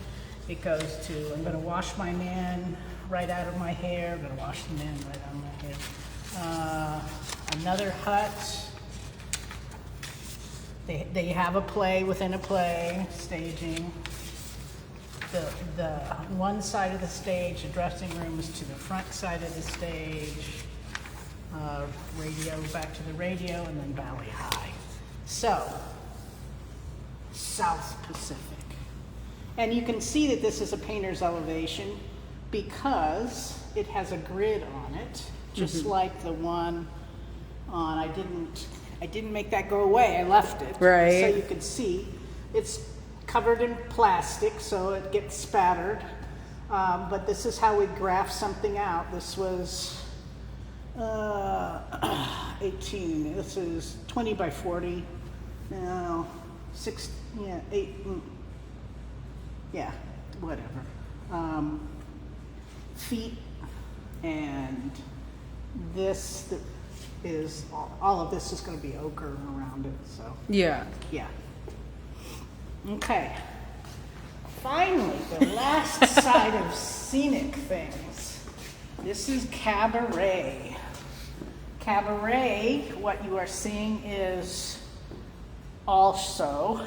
it goes to, I'm gonna wash my man right out of my hair, I'm gonna wash the man right out of my hair. Another hut, they have a play within a play, staging. The one side of the stage, the dressing room, is to the front side of the stage. Radio, back to the radio, and then Valley High. So, South Pacific. And you can see that this is a painter's elevation because it has a grid on it, just like the one on, I didn't make that go away, I left it. Right. So you can see it's covered in plastic, so it gets spattered. But this is how we graph something out. This was 18. This is 20 by 40. No, 6. Yeah, 8. Yeah, whatever. Feet, and this is all of this is going to be ochre around it. So Yeah. yeah. Okay. finally, the last side of scenic things. This is cabaret. Cabaret, what you are seeing is also,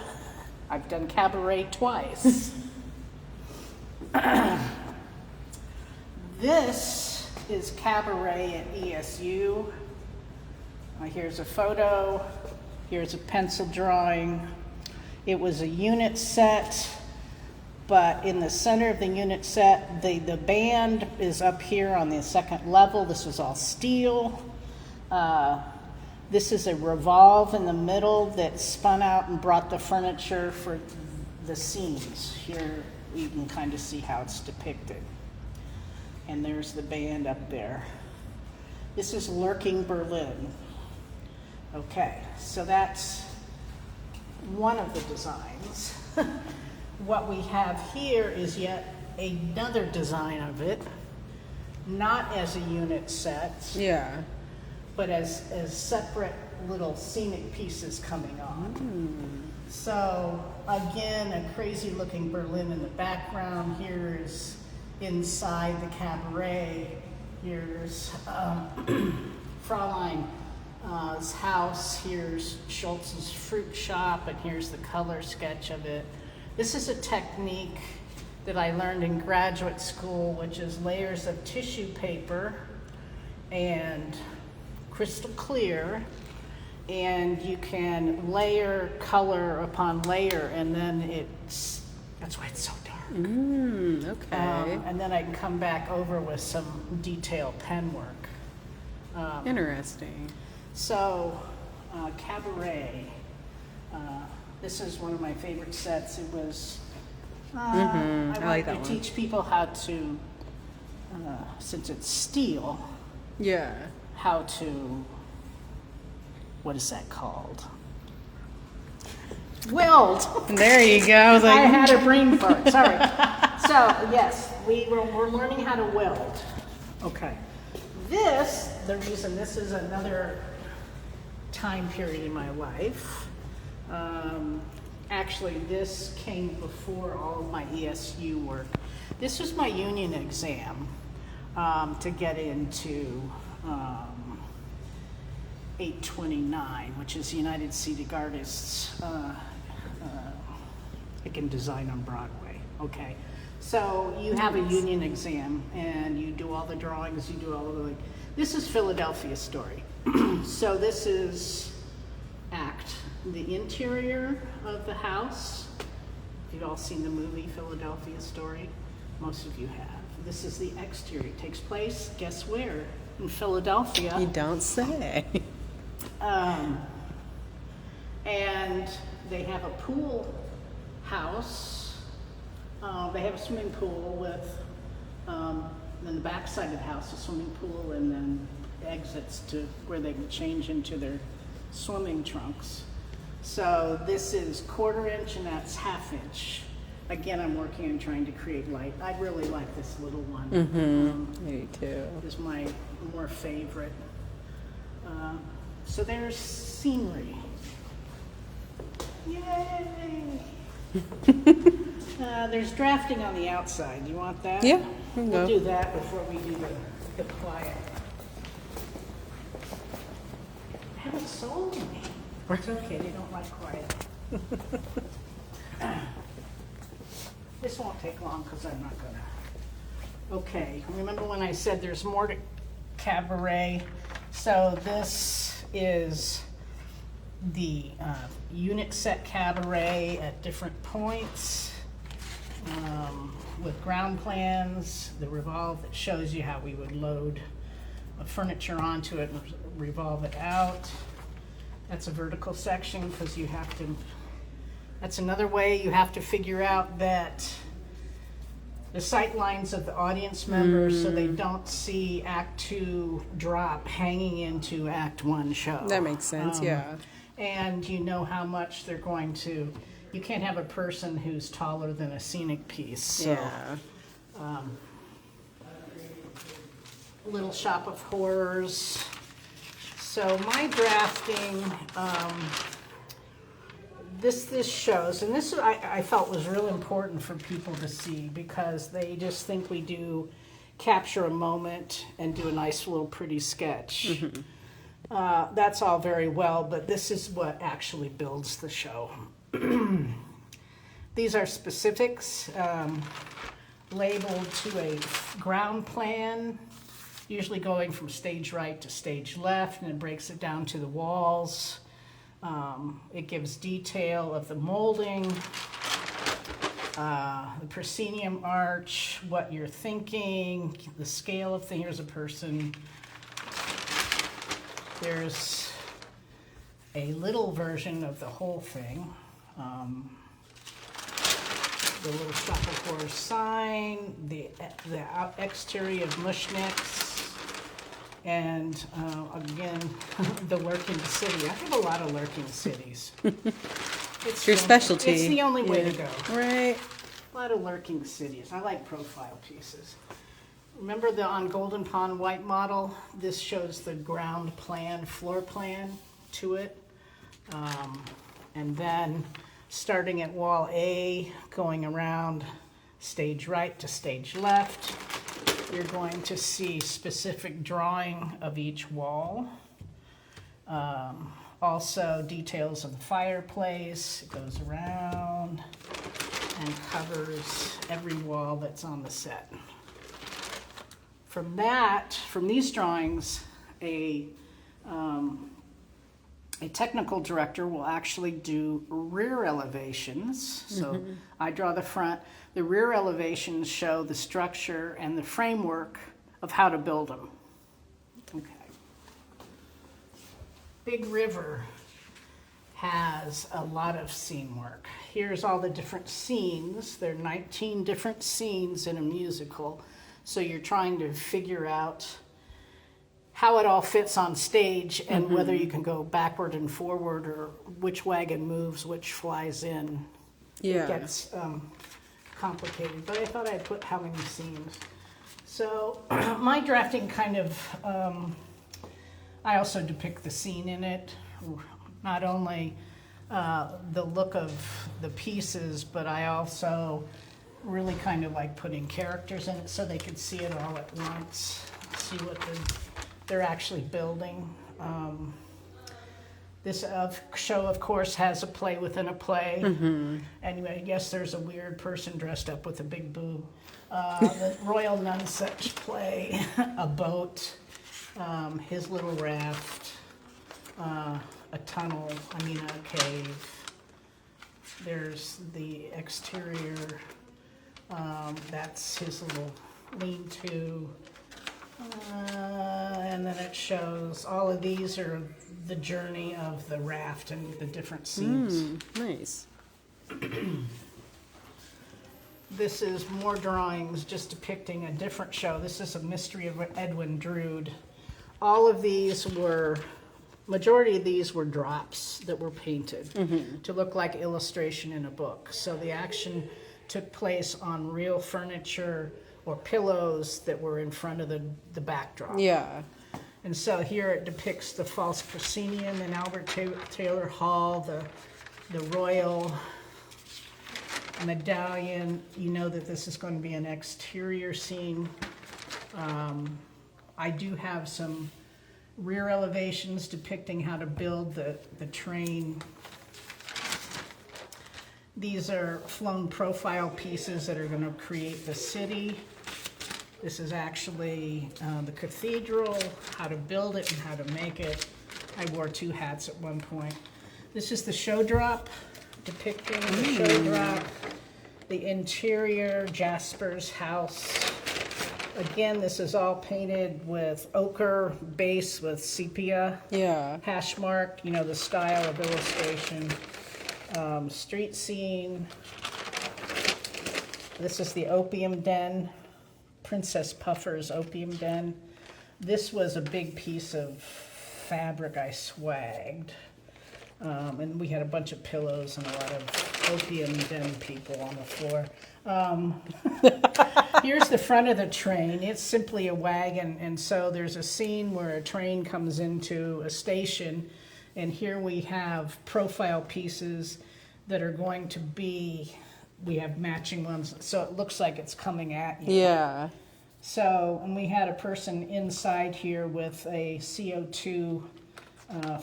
I've done cabaret twice. This is cabaret at ESU. Here's a photo. Here's a pencil drawing. It was a unit set, but in the center of the unit set, the band is up here on the second level. This was all steel. This is a revolve in the middle that spun out and brought the furniture for the scenes. Here you can kind of see how it's depicted. And there's the band up there. This is Lurking Berlin. Okay, so that's one of the designs. What we have here is yet another design of it, not as a unit set, Yeah. but as separate little scenic pieces coming on. So again, a crazy looking Berlin in the background. Here's inside the cabaret. Here's Fräulein's house. Here's Schultz's fruit shop, and here's the color sketch of it. This is a technique that I learned in graduate school, which is layers of tissue paper and crystal clear, and you can layer color upon layer, and then that's why it's so dark. Okay. And then I can come back over with some detailed pen work. Interesting. So, cabaret. This is one of my favorite sets. It was. I like wanted that to one. teach people how to, since it's steel, Yeah. how to. What is that called? Weld. There you go. I was I like, had a brain fart. Sorry. So yes, we're learning how to weld. Okay. The reason this is another time period in my life. Actually, this came before all of my ESU work. This was my union exam to get into 829, which is United Seated Artists. It can design on Broadway. Okay. So you have a union exam and you do all the drawings, you do all of the, this is Philadelphia Story. So this is the interior of the house. You've all seen the movie Philadelphia Story. Most of you have. This is the exterior. It takes place, guess where? In Philadelphia. you don't say. And they have a pool house. They have a swimming pool with, on the back side of the house, a swimming pool, and then exits to where they can change into their swimming trunks. So this is 1/4 inch and that's 1/2 inch. Again, I'm working on trying to create light. I really like this little one. Me too. Is my more favorite. So there's scenery. Yay! There's drafting on the outside. You want that? Yeah, we can We'll go. do that before we do the quiet. They haven't sold me. It's okay, they don't like quiet. This won't take long because I'm not gonna. Okay, remember when I said there's more to cabaret? So this is the unit set cabaret at different points with ground plans, the revolve that shows you how we would load furniture onto it and revolve it out. That's a vertical section because you have to, that's another way you have to figure out that the sight lines of the audience members so they don't see Act 2 drop hanging into Act 1 show. That makes sense, yeah. And you know how much they're going to, you can't have a person who's taller than a scenic piece. So, Yeah. Little Shop of Horrors. So my drafting, this shows, and this I felt was real important for people to see because they just think we do capture a moment and do a nice little pretty sketch. That's all very well, but this is what actually builds the show. These are specifics labeled to a ground plan, usually going from stage right to stage left, and it breaks it down to the walls. It gives detail of the molding, the proscenium arch, what you're thinking, the scale of things. Here's a person. There's a little version of the whole thing. The little shopper horse sign, the exterior of Mushniks, and again, the lurking city. I have a lot of lurking cities. It's your specialty. It's the only way to go. Right. A lot of lurking cities. I like profile pieces. Remember on Golden Pond White model? This shows the ground plan, floor plan to it. And then starting at wall A, going around stage right to stage left, you're going to see specific drawing of each wall. Also details of the fireplace. It goes around and covers every wall that's on the set. From these drawings, a technical director will actually do rear elevations. So I draw the front. The rear elevations show the structure and the framework of how to build them. Okay. Big River has a lot of scene work. Here's all the different scenes. There are 19 different scenes in a musical. So you're trying to figure out how it all fits on stage and whether you can go backward and forward or which wagon moves, which flies in. Yeah. It gets complicated, but I thought I'd put how many scenes. So my drafting kind of, I also depict the scene in it, not only the look of the pieces, but I also really kind of like putting characters in it so they could see it all at once, see what they're actually building. This show, of course, has a play within a play. Anyway, yes, there's a weird person dressed up with a big boob. The Royal Nonsuch play, a boat, his little raft, a tunnel, a cave. There's the exterior. That's his little lean-to. And then it shows all of these are the journey of the raft and the different scenes. Nice. This is more drawings just depicting a different show. This is a Mystery of Edwin Drood. All of these majority of these were drops that were painted to look like illustration in a book. So the action took place on real furniture or pillows that were in front of the backdrop. Yeah. And so here it depicts the false proscenium in Albert Taylor Hall, the royal medallion. You know that this is going to be an exterior scene. I do have some rear elevations depicting how to build the train. These are flown profile pieces that are going to create the city. This is actually the cathedral, how to build it and how to make it. I wore 2 hats at one point. This is the show drop, depicting the show drop, the interior, Jasper's house. Again, this is all painted with ochre base with sepia. Yeah. Hash mark, the style of illustration. Street scene. This is the opium den, Princess Puffer's opium den. This was a big piece of fabric I swagged. And we had a bunch of pillows and a lot of opium den people on the floor. Here's the front of the train. It's simply a wagon, and so there's a scene where a train comes into a station, and here we have profile pieces that are going to be, we have matching ones, so it looks like it's coming at you. Yeah. So, and we had a person inside here with a CO2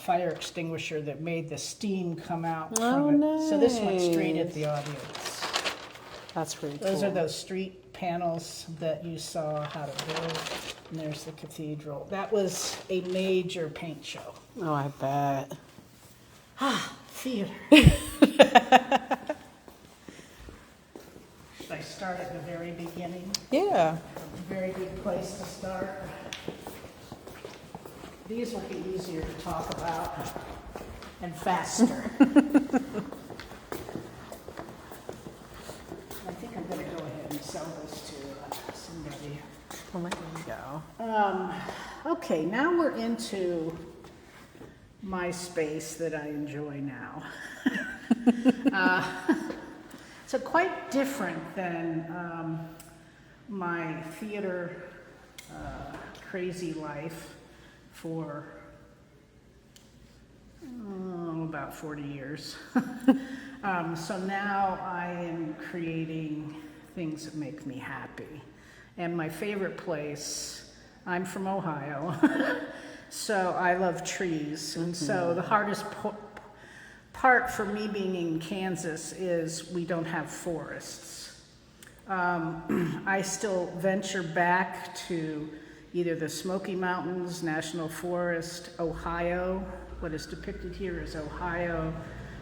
fire extinguisher that made the steam come out from it. So this went straight at the audience. That's really cool. Those are those street panels that you saw how to build. And there's the cathedral. That was a major paint show. Oh, I bet. Theater. Should I start at the very beginning? Yeah. A very good place to start. These will be easier to talk about and faster. I think I'm going to go ahead and sell this to somebody. Oh, there you go. Okay, now we're into my space that I enjoy now. So quite different than my theater crazy life for about 40 years. So now I am creating things that make me happy. And my favorite place, I'm from Ohio, so I love trees. And so the hardest part for me being in Kansas is we don't have forests. I still venture back to either the Smoky Mountains National Forest, Ohio. What is depicted here is Ohio,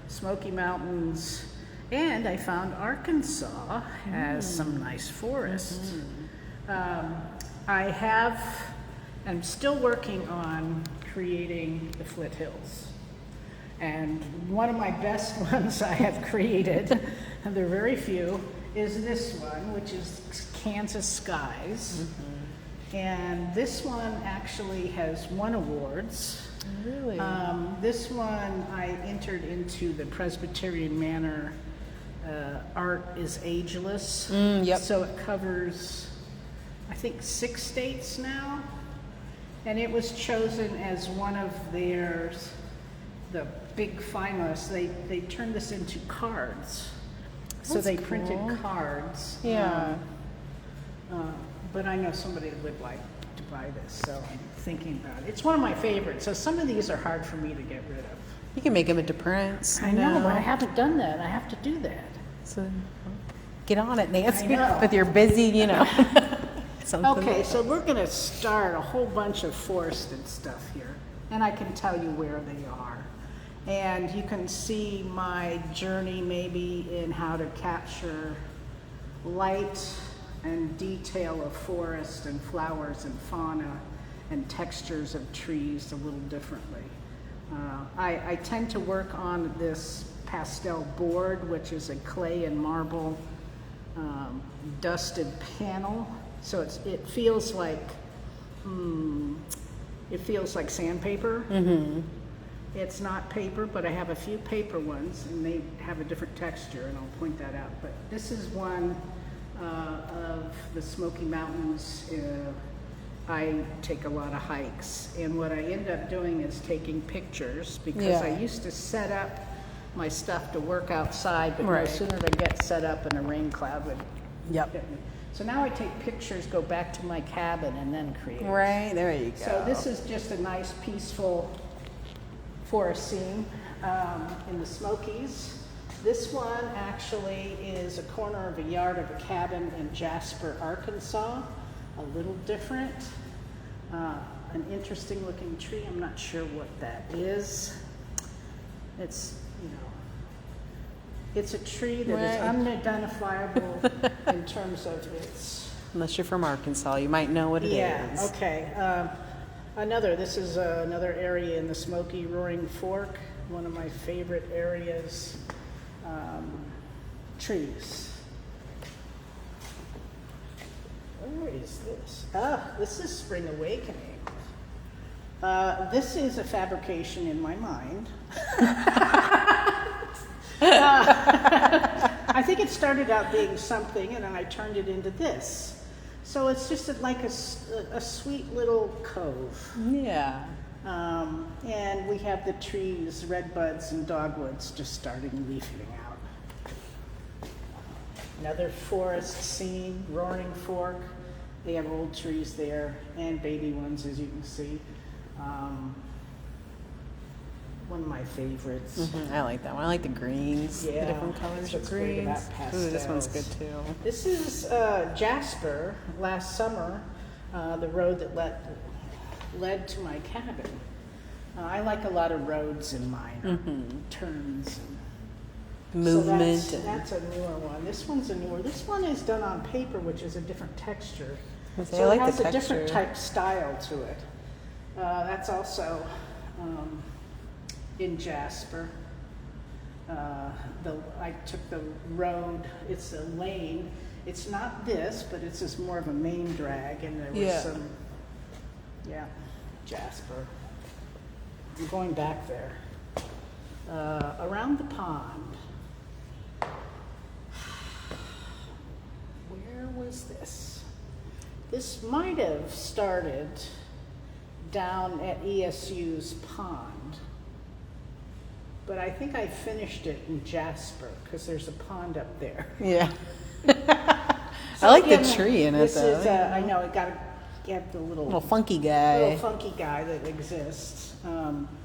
Smoky Mountains, and I found Arkansas has some nice forests. I'm still working on creating the foothills. And one of my best ones I have created, and there are very few, is this one, which is Kansas Skies. And this one actually has won awards. Really? This one I entered into the Presbyterian Manor Art is Ageless. Yep. So it covers, I think, 6 states now. And it was chosen as one of theirs, the big finalists. They turned this into cards. So That's they cool. printed cards. Yeah. But I know somebody would like to buy this, so I'm thinking about it. It's one of my favorites, so some of these are hard for me to get rid of. You can make them into prints. I know, but I haven't done that. I have to do that. So get on it, Nancy, I know. with your busy, something. Okay, so we're going to start a whole bunch of forested stuff here, and I can tell you where they are. And you can see my journey maybe in how to capture light and detail of forest and flowers and fauna and textures of trees a little differently. I tend to work on this pastel board, which is a clay and marble dusted panel. So it feels like sandpaper. It's not paper, but I have a few paper ones, and they have a different texture, and I'll point that out. But this is one of the Smoky Mountains. I take a lot of hikes, and what I end up doing is taking pictures, because I used to set up my stuff to work outside, but no sooner than get set up and a rain cloud would hit me. So now I take pictures, go back to my cabin, and then create. Right, there you go. So this is just a nice, peaceful forest scene in the Smokies. This one actually is a corner of a yard of a cabin in Jasper, Arkansas. A little different. An interesting looking tree. I'm not sure what that is. It's, it's a tree that is unidentifiable in terms of its... Unless you're from Arkansas, you might know what it is. Yeah, okay. This is another area in the Smoky Roaring Fork, one of my favorite areas. Trees. Where is this? This is Spring Awakening. This is a fabrication in my mind. I think it started out being something, and then I turned it into this. So it's just like a sweet little cove. Yeah. And we have the trees, redbuds and dogwoods just starting leafing out. Another forest scene, Roaring Fork. They have old trees there and baby ones, as you can see. One of my favorites. I like that one. I like the greens, the Yeah, different colors of it's great about greens. Ooh, this one's good pastels. too. This is Jasper. Last summer, the road that led to my cabin. I like a lot of roads in mine, turns. And Movement. So that's a newer one. This one's a newer. This one is done on paper, which is a different texture. I like it has the a different texture. type style to it. That's also in Jasper. I took the road. It's a lane. It's not this, but it's just more of a main drag, and there was some. Yeah, Jasper. I'm going back there. Around the pond. Where was this? This might have started down at ESU's pond, but I think I finished it in Jasper because there's a pond up there. Yeah. So I like again, the tree in it this though. Is, I know it got to get the Little funky guy. funky guy that exists.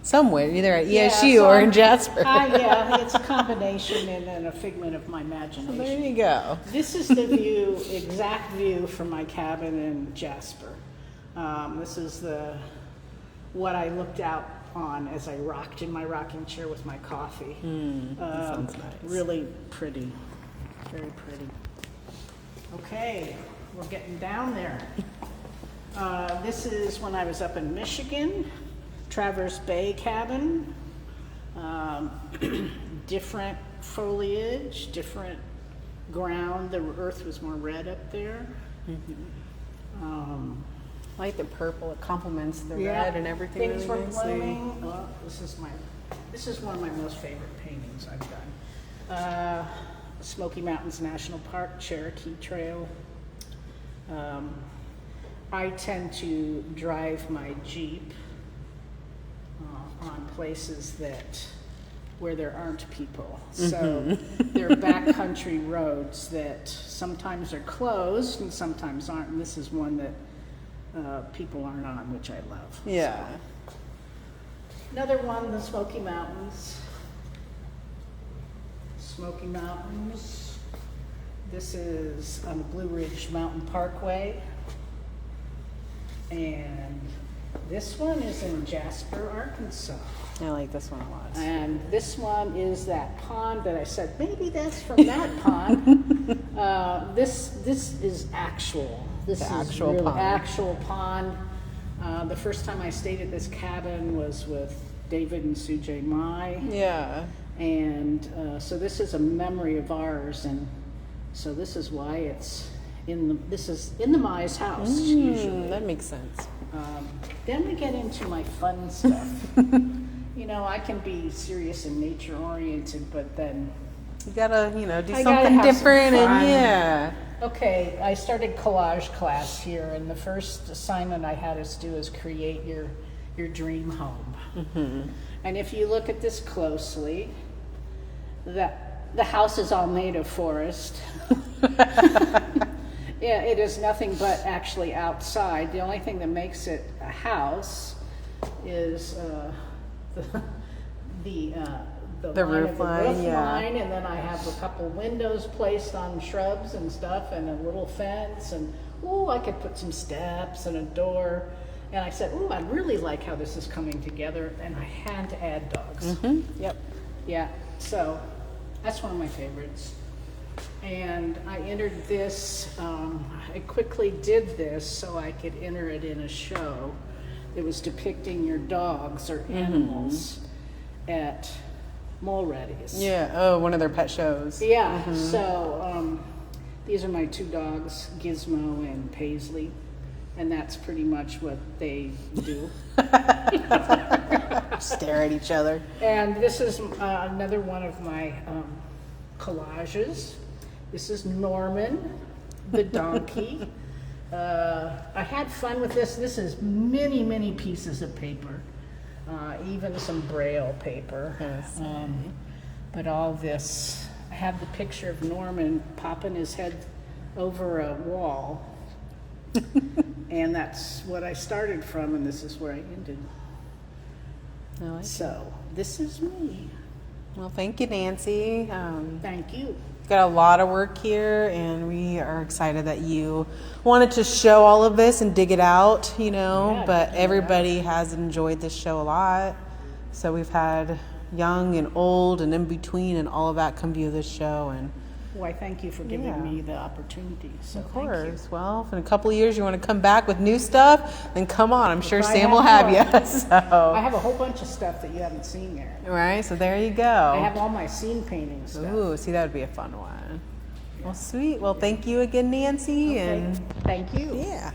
Somewhere, either at Yeah, ESU so or I'm- in Jasper. yeah, it's a combination and a figment of my imagination. There you go. This is the view, exact view from my cabin in Jasper. This is what I looked out on as I rocked in my rocking chair with my coffee. That sounds nice. Really pretty, very pretty. Okay, we're getting down there. This is when I was up in Michigan, Traverse Bay cabin. Different foliage, different ground. The earth was more red up there. I like the purple. It complements the Yeah, red and everything things really were nicely. blooming. Well, this is one of my most favorite paintings I've done. Smoky Mountains National Park, Cherokee Trail. I tend to drive my Jeep on places where there aren't people. So they're backcountry roads that sometimes are closed and sometimes aren't. And this is one that people aren't on, which I love. Yeah. So. Another one, the Smoky Mountains. Smoky Mountains. This is on the Blue Ridge Mountain Parkway. And this one is in Jasper, Arkansas. I like this one a lot. And this one is that pond that I said, maybe that's from that pond. This is actual. This The is actual really pond. actual pond. The first time I stayed at this cabin was with David and Sue J. Mai. Yeah. And so this is a memory of ours, and so this is why it's this is in the Mai's house usually. That makes sense. Then we get into my fun stuff. You know, I can be serious and nature oriented, but then You gotta, do I gotta something have some different fun. and yeah. okay, I started collage class here, and the first assignment I had us do is create your dream home. And if you look at this closely, the house is all made of forest. Yeah, it is nothing but actually outside. The only thing that makes it a house is the line roof of the line, roof yeah. line, and then I have a couple windows placed on shrubs and stuff, and a little fence, and I could put some steps and a door. And I said, I really like how this is coming together, and I had to add dogs. Yep. Yeah, so that's one of my favorites. And I entered this, I quickly did this so I could enter it in a show that was depicting your dogs or animals at Mulready's. Yeah. Oh, one of their pet shows. Yeah, so these are my two dogs, Gizmo and Paisley, and that's pretty much what they do. Stare at each other. And this is another one of my collages. This is Norman, the donkey. I had fun with this. This is many, many pieces of paper, even some Braille paper. Yes. But all this, I have the picture of Norman popping his head over a wall. And that's what I started from, and this is where I ended. I like it. So this is me. Well, thank you, Nancy. Thank you. Got a lot of work here, and we are excited that you wanted to show all of this and dig it out, you know. Yeah, but dig it everybody has enjoyed this show a lot. So we've had young and old and in between and all of that come view this show. And Why, thank you for giving Yeah. me the opportunity. So of thank you. course, well, if in a couple of years you want to come back with new stuff, then come on. I'm sure I Sam have will have more. you. I So, have a whole bunch of stuff that you haven't seen yet. right, so there you I go. have all my scene painting stuff. Ooh, see, that would be a fun one. Well, sweet. Well, thank you again, Nancy. Okay. And Thank you. yeah.